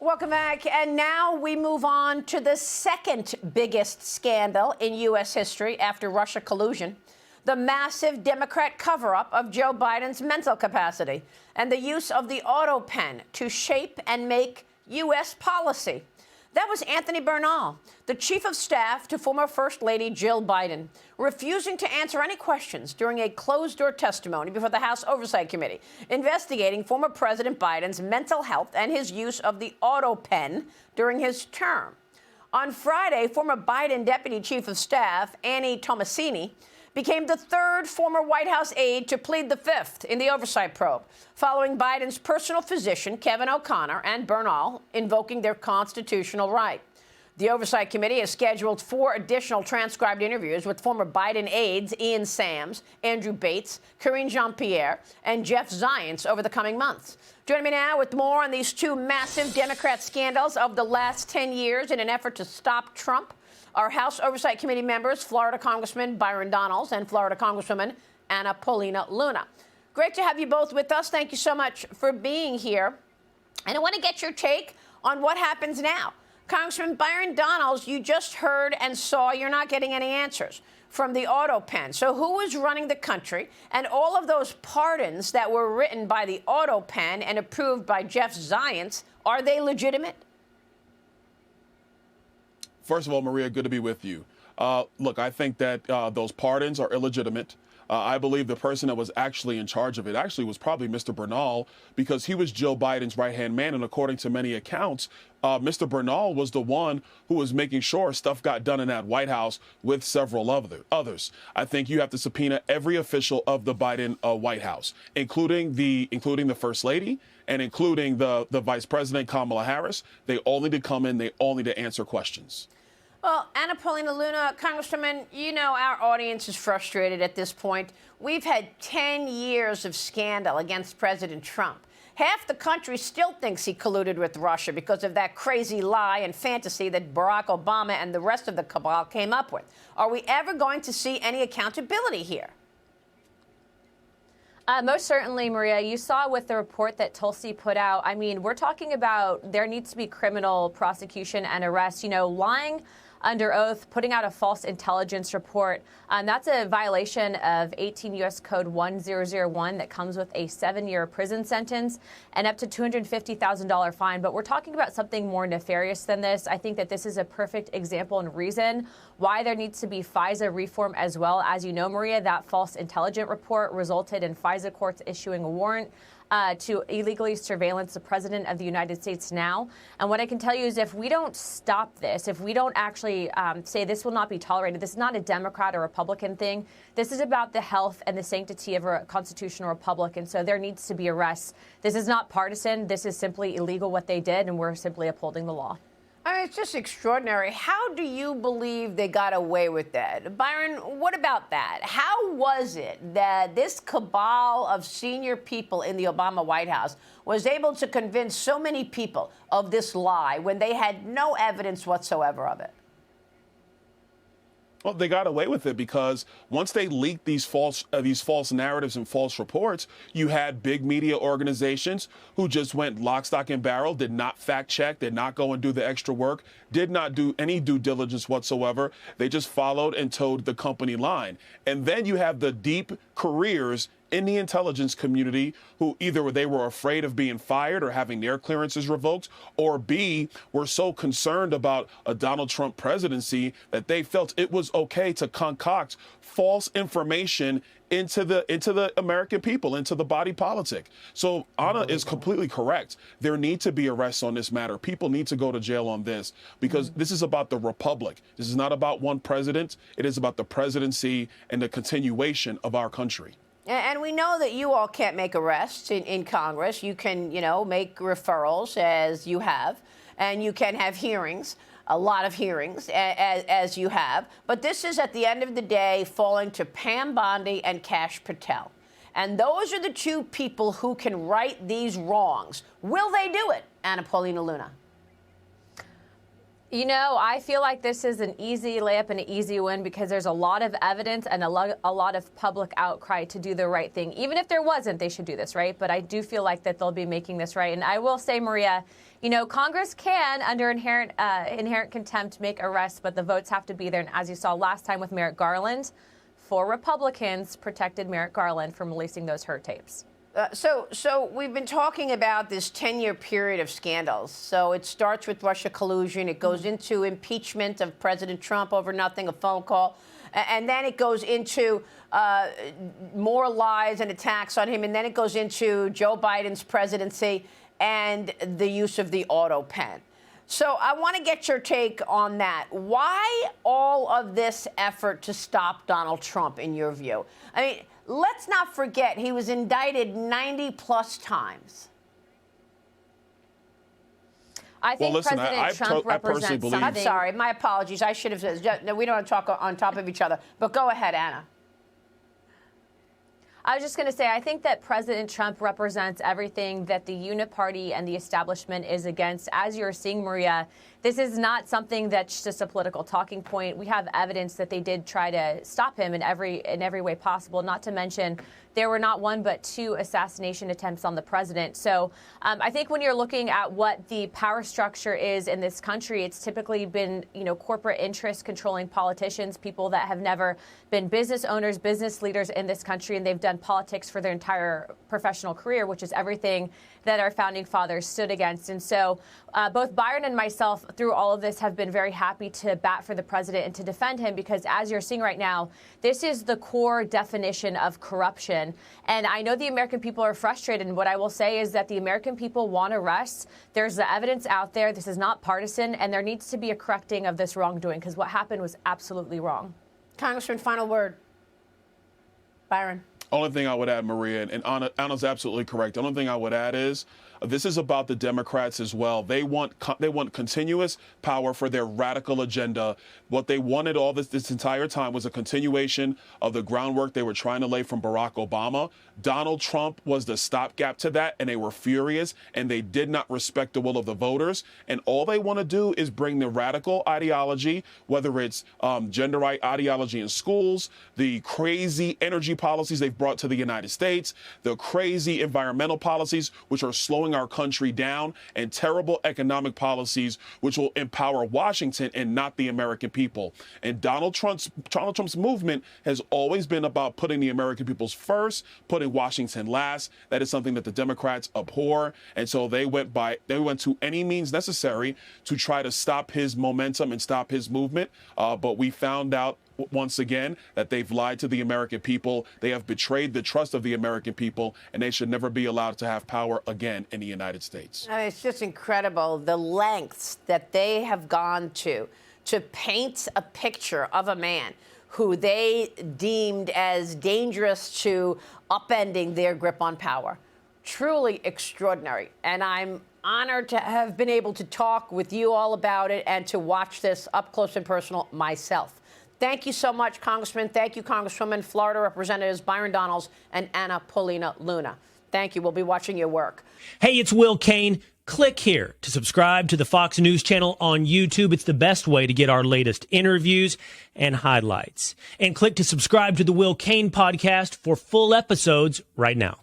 Welcome back. And now we move on to the second biggest scandal in U.S. history after Russia collusion, the massive Democrat cover-up of Joe Biden's mental capacity and the use of the autopen to shape and make U.S. policy. That was Anthony Bernal, the chief of staff to former First Lady Jill Biden, refusing to answer any questions during a closed-door testimony before the House Oversight Committee, investigating former President Biden's mental health and his use of the autopen during his term. On Friday, former Biden Deputy Chief of Staff Annie Tomasini became the third former White House aide to plead the fifth in the oversight probe, following Biden's personal physician, Kevin O'Connor, and Bernal invoking their constitutional right. The Oversight Committee has scheduled 4 additional transcribed interviews with former Biden aides Ian Sams, Andrew Bates, Karine Jean-Pierre, and Jeff Zients over the coming months. Joining me now with more on these 2 massive Democrat scandals of the last 10 years in an effort to stop Trump, our House Oversight Committee members, Florida Congressman Byron Donalds and Florida Congresswoman Paulina Luna. Great to have you both with us. Thank you so much for being here. And I want to get your take on what happens now. Congressman Byron Donalds, you just heard and saw you're not getting any answers from the autopen. So who is running the country? And all of those pardons that were written by the autopen and approved by Jeff Zients, are they legitimate? First of all, Maria, good to be with you. Look, I think that those pardons are illegitimate. I believe the person that was actually in charge of it actually was probably Mr. Bernal, because he was Joe Biden's right-hand man. And according to many accounts, Mr. Bernal was the one who was making sure stuff got done in that White House with several others. I think you have to subpoena every official of the Biden White House, including the First Lady and including the Vice President, Kamala Harris. They all need to come in. They all need to answer questions. Well, Paulina Luna, Congresswoman, you know our audience is frustrated at this point. We've had 10 years of scandal against President Trump. Half the country still thinks he colluded with Russia because of that crazy lie and fantasy that Barack Obama and the rest of the cabal came up with. Are we ever going to see any accountability here? Most certainly, Maria. You saw with the report that Tulsi put out. I mean, we're talking about there needs to be criminal prosecution and arrest. You know, lying under oath, putting out a false intelligence report. That's a violation of 18 U.S. Code 1001 that comes with a 7-year prison sentence and up to $250,000 fine. But we're talking about something more nefarious than this. I think that this is a perfect example and reason why there needs to be FISA reform as well. As you know, Maria, that false intelligence report resulted in FISA courts issuing a warrant to illegally surveillance the president of the United States now. And what I can tell you is if we don't stop this, if we don't actually say this will not be tolerated, this is not a Democrat or Republican thing. This is about the health and the sanctity of a constitutional republic. And so there needs to be arrests. This is not partisan. This is simply illegal what they did, and we're simply upholding the law. I mean, it's just extraordinary. How do you believe they got away with that? Byron, what about that? How was it that this cabal of senior people in the Obama White House was able to convince so many people of this lie when they had no evidence whatsoever of it? Well, they got away with it because once they leaked these false narratives and false reports, you had big media organizations who just went lock, stock, and barrel, did not fact check, did not go and do the extra work, did not do any due diligence whatsoever. They just followed and towed the company line. And then you have the deep careers in the intelligence community who either they were afraid of being fired or having their clearances revoked, or B, were so concerned about a Donald Trump presidency that they felt it was okay to concoct false information into the American people, into the body politic. So Anna is completely correct. There need to be arrests on this matter. People need to go to jail on this because this is about the republic. This is not about one president. It is about the presidency and the continuation of our country. And we know that you all can't make arrests in Congress. You can, make referrals, as you have, and you can have hearings, a lot of hearings, as you have. But this is, at the end of the day, falling to Pam Bondi and Kash Patel. And those are the 2 people who can right these wrongs. Will they do it, Paulina Luna? You know, I feel like this is an easy layup and an easy win because there's a lot of evidence and a lot of public outcry to do the right thing. Even if there wasn't, they should do this, right? But I do feel like that they'll be making this right. And I will say, Maria, you know, Congress can, under inherent contempt, make arrests, but the votes have to be there. And as you saw last time with Merrick Garland, 4 Republicans protected Merrick Garland from releasing those hurt tapes. So we've been talking about this 10-year period of scandals. So it starts with Russia collusion. It goes into impeachment of President Trump over nothing, a phone call. And then it goes into more lies and attacks on him. And then it goes into Joe Biden's presidency and the use of the autopen. So I want to get your take on that. Why all of this effort to stop Donald Trump, in your view? I mean, let's not forget he was indicted 90-plus times. I think President Trump represents something. I'm sorry. My apologies. I should have said, no, we don't want to talk on top of each other. But go ahead, Anna. I was just going to say, I think that President Trump represents everything that the uniparty and the establishment is against. As you're seeing, Maria, this is not something that's just a political talking point. We have evidence that they did try to stop him in every way possible, not to mention there were not 1 but 2 assassination attempts on the president. So I think when you're looking at what the power structure is in this country, it's typically been, you know, corporate interests controlling politicians, people that have never been business owners, business leaders in this country, and they've done politics for their entire professional career, which is everything that our founding fathers stood against. And so both Byron and myself, through all of this, have been very happy to bat for the president and to defend him because, as you're seeing right now, this is the core definition of corruption. And I know the American people are frustrated. And what I will say is that the American people want arrests. There's the evidence out there. This is not partisan. And there needs to be a correcting of this wrongdoing because what happened was absolutely wrong. Congressman, final word. Byron. Only thing I would add, Maria, and Anna's absolutely correct. The only thing I would add is this is about the Democrats as well. They want continuous power for their radical agenda. What they wanted all this entire time was a continuation of the groundwork they were trying to lay from Barack Obama. Donald Trump was the stopgap to that, and they were furious, and they did not respect the will of the voters. And all they want to do is bring the radical ideology, whether it's gender right ideology in schools, the crazy energy policies they've brought to the United States, the crazy environmental policies, which are slowing our country down, and terrible economic policies, which will empower Washington and not the American people. And Donald Trump's movement has always been about putting the American people first, putting Washington last. That is something that the Democrats abhor. And so they went to any means necessary to try to stop his momentum and stop his movement. But we found out once again that they've lied to the American people. They have betrayed the trust of the American people, and they should never be allowed to have power again in the United States. I mean, it's just incredible the lengths that they have gone to paint a picture of a man who they deemed as dangerous to upending their grip on power. Truly extraordinary. And I'm honored to have been able to talk with you all about it and to watch this up close and personal myself. Thank you so much, Congressman. Thank you, Congresswoman. Florida Representatives Byron Donalds and Paulina Luna. Thank you. We'll be watching your work. Hey, it's Will Cain. Click here to subscribe to the Fox News channel on YouTube. It's the best way to get our latest interviews and highlights. And click to subscribe to the Will Cain podcast for full episodes right now.